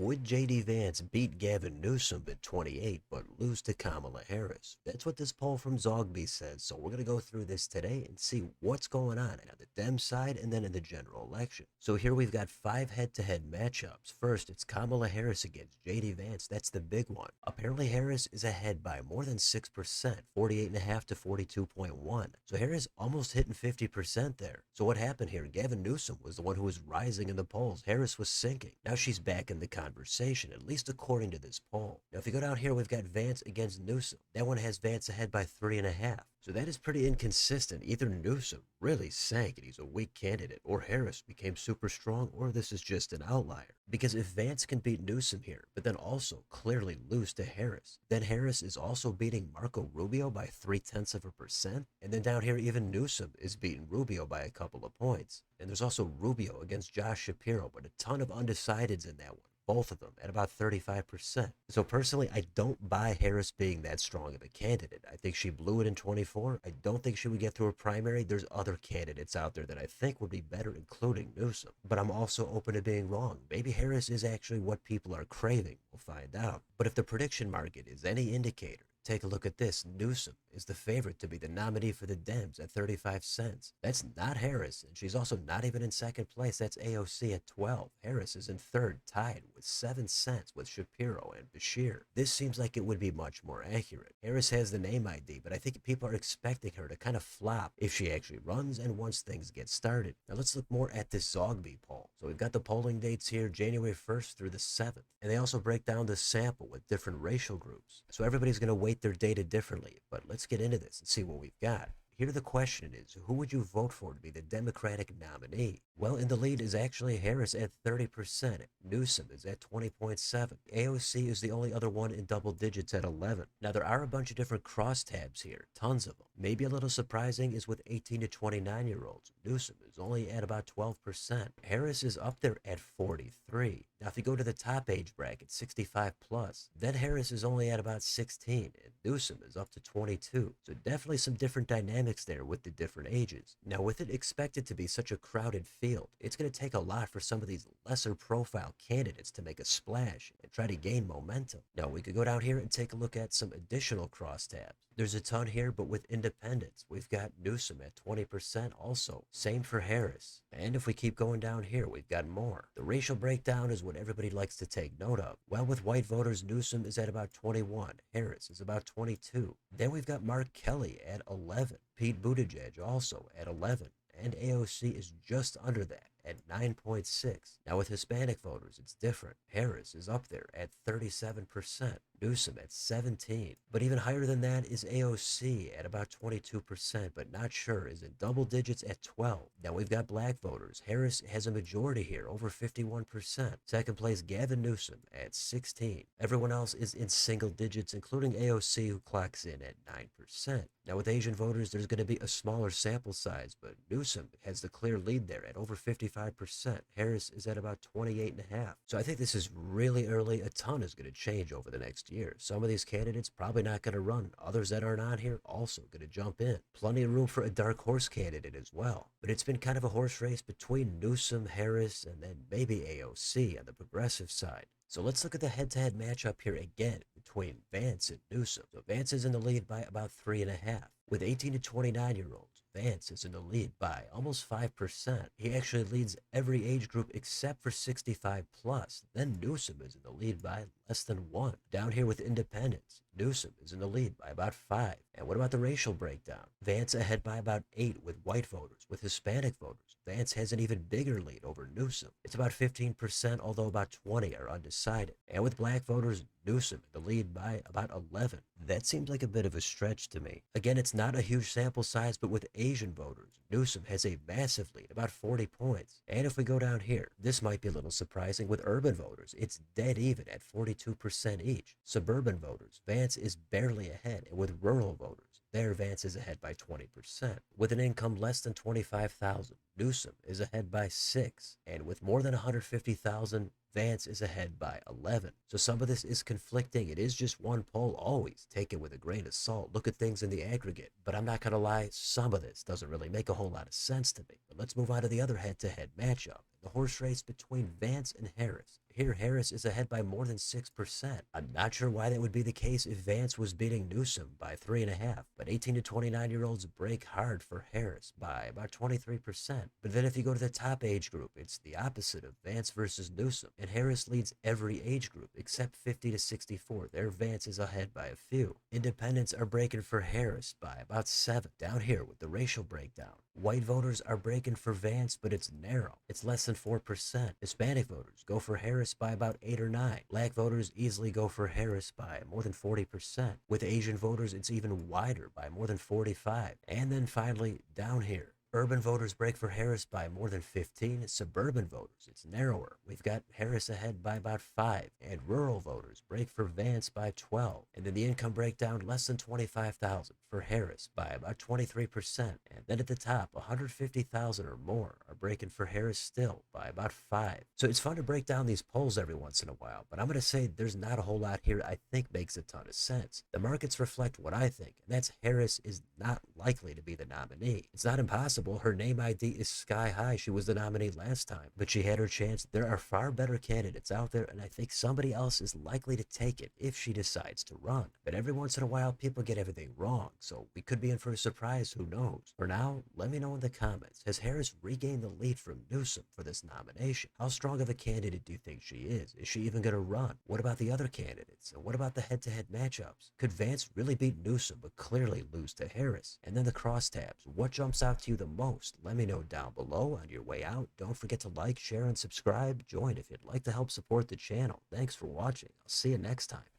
Would JD Vance beat Gavin Newsom at 28 but lose to Kamala Harris? That's what this poll from Zogby says, so we're going to go through this today and see what's going on the Dem side and then in the general election. So here we've got 5 head-to-head matchups. First, it's Kamala Harris against JD Vance. That's the big one. Apparently Harris is ahead by more than 6%, 48.5 to 42.1. So Harris almost hitting 50% there. So what happened here? Gavin Newsom was the one who was rising in the polls. Harris was sinking. Now she's back in the conversation, at least according to this poll. Now if you go down here, we've got Vance against Newsom. That one has Vance ahead by 3.5. So that is pretty inconsistent. Either Newsom really sank and he's a weak candidate, or Harris became super strong, or this is just an outlier. Because if Vance can beat Newsom here, but then also clearly lose to Harris, then Harris is also beating Marco Rubio by 0.3%, and then down here even Newsom is beating Rubio by a couple of points. And there's also Rubio against Josh Shapiro, but a ton of undecideds in that one. Both of them at about 35%. So personally, I don't buy Harris being that strong of a candidate. I think she blew it in 24. I don't think she would get through a primary. There's other candidates out there that I think would be better, including Newsom. But I'm also open to being wrong. Maybe Harris is actually what people are craving. We'll find out. But if the prediction market is any indicator, take a look at this. Newsom is the favorite to be the nominee for the Dems at 35 cents. That's not Harris, and she's also not even in second place. That's AOC at 12. Harris is in third, tied with 7 cents with Shapiro and Bashir. This seems like it would be much more accurate. Harris has the name ID, but I think people are expecting her to kind of flop if she actually runs and once things get started. Now let's look more at this Zogby poll. So we've got the polling dates here, January 1st through the 7th. And they also break down the sample with different racial groups. So everybody's going to weight their data differently, but let's get into this and see what we've got. Here the question is, who would you vote for to be the Democratic nominee? Well, in the lead is actually Harris at 30%. Newsom is at 20.7. AOC is the only other one in double digits at 11. Now, there are a bunch of different crosstabs here, tons of them. Maybe a little surprising is with 18 to 29-year-olds. Newsom is only at about 12%. Harris is up there at 43. Now, if you go to the top age bracket, 65 plus, then Harris is only at about 16, and Newsom is up to 22. So definitely some different dynamics there with the different ages. Now, with it expected to be such a crowded field, it's going to take a lot for some of these lesser profile candidates to make a splash and try to gain momentum. Now, we could go down here and take a look at some additional crosstabs. There's a ton here, but with independents, we've got Newsom at 20% also. Same for Harris. And if we keep going down here, we've got more. The racial breakdown is what everybody likes to take note of. Well, with white voters, Newsom is at about 21. Harris is about 22. Then we've got Mark Kelly at 11. Pete Buttigieg also at 11. And AOC is just under that at 9.6. Now with Hispanic voters, it's different. Harris is up there at 37%. Newsom at 17. But even higher than that is AOC at about 22%, but not sure, is in double digits at 12. Now we've got black voters. Harris has a majority here, over 51%. Second place, Gavin Newsom at 16. Everyone else is in single digits, including AOC, who clocks in at 9%. Now with Asian voters, there's going to be a smaller sample size, but Newsom has the clear lead there at over 55%. Harris is at about 28.5. So I think this is really early. A ton is going to change over the next year. Some of these candidates probably not going to run. Others that aren't on here also going to jump in. Plenty of room for a dark horse candidate as well. But it's been kind of a horse race between Newsom, Harris, and then maybe AOC on the progressive side. So let's look at the head-to-head matchup here again between Vance and Newsom. So Vance is in the lead by about 3.5. With 18 to 29-year-olds, Vance is in the lead by almost 5%. He actually leads every age group except for 65 plus. Then Newsom is in the lead by less than 1. Down here with independents, Newsom is in the lead by about 5. And what about the racial breakdown? Vance ahead by about 8 with white voters. With Hispanic voters, Vance has an even bigger lead over Newsom. It's about 15%, although about 20 are undecided. And with black voters, Newsom in the lead by about 11. That seems like a bit of a stretch to me. Again, it's not a huge sample size, but with Asian voters, Newsom has a massive lead, about 40 points. And if we go down here, this might be a little surprising. With urban voters, it's dead even at 42% each. Suburban voters, Vance is barely ahead. And with rural voters, there Vance is ahead by 20%. With an income less than $25,000, Newsom is ahead by 6. And with more than $150,000, Vance is ahead by 11. So some of this is conflicting. It is just one poll. Always take it with a grain of salt. Look at things in the aggregate. But I'm not going to lie, some of this doesn't really make a whole lot of sense to me. But let's move on to the other head-to-head matchup. The horse race between Vance and Harris. here Harris is ahead by more than 6%. I'm not sure why that would be the case if Vance was beating Newsom by 3.5, but 18 to 29-year-olds break hard for Harris by about 23%. But then if you go to the top age group, it's the opposite of Vance versus Newsom, and Harris leads every age group except 50 to 64. There Vance is ahead by a few. Independents are breaking for Harris by about 7. Down here with the racial breakdown, white voters are breaking for Vance, but it's narrow. It's less than 4%. Hispanic voters go for Harris by about 8 or 9. Black voters easily go for Harris by more than 40%. With Asian voters, it's even wider by more than 45. And then finally, down here, urban voters break for Harris by more than 15. Suburban voters, it's narrower. We've got Harris ahead by about 5. And rural voters break for Vance by 12. And then the income breakdown, less than 25,000 for Harris by about 23%. And then at the top, 150,000 or more are breaking for Harris still by about 5. So it's fun to break down these polls every once in a while, but I'm going to say there's not a whole lot here I think makes a ton of sense. The markets reflect what I think, and that's Harris is not likely to be the nominee. It's not impossible. Her name ID is sky high. She was the nominee last time, but she had her chance. There are far better candidates out there, and I think somebody else is likely to take it if she decides to run. But every once in a while, people get everything wrong, so we could be in for a surprise. Who knows? For now, let me know in the comments. Has Harris regained the lead from Newsom for this nomination? How strong of a candidate do you think she is? Is she even going to run? What about the other candidates? And what about the head-to-head matchups? Could Vance really beat Newsom but clearly lose to Harris? And then the crosstabs. What jumps out to you the most? Let me know down below. On your way out, don't forget to like, share, and subscribe. Join if you'd like to help support the channel. Thanks for watching. I'll see you next time.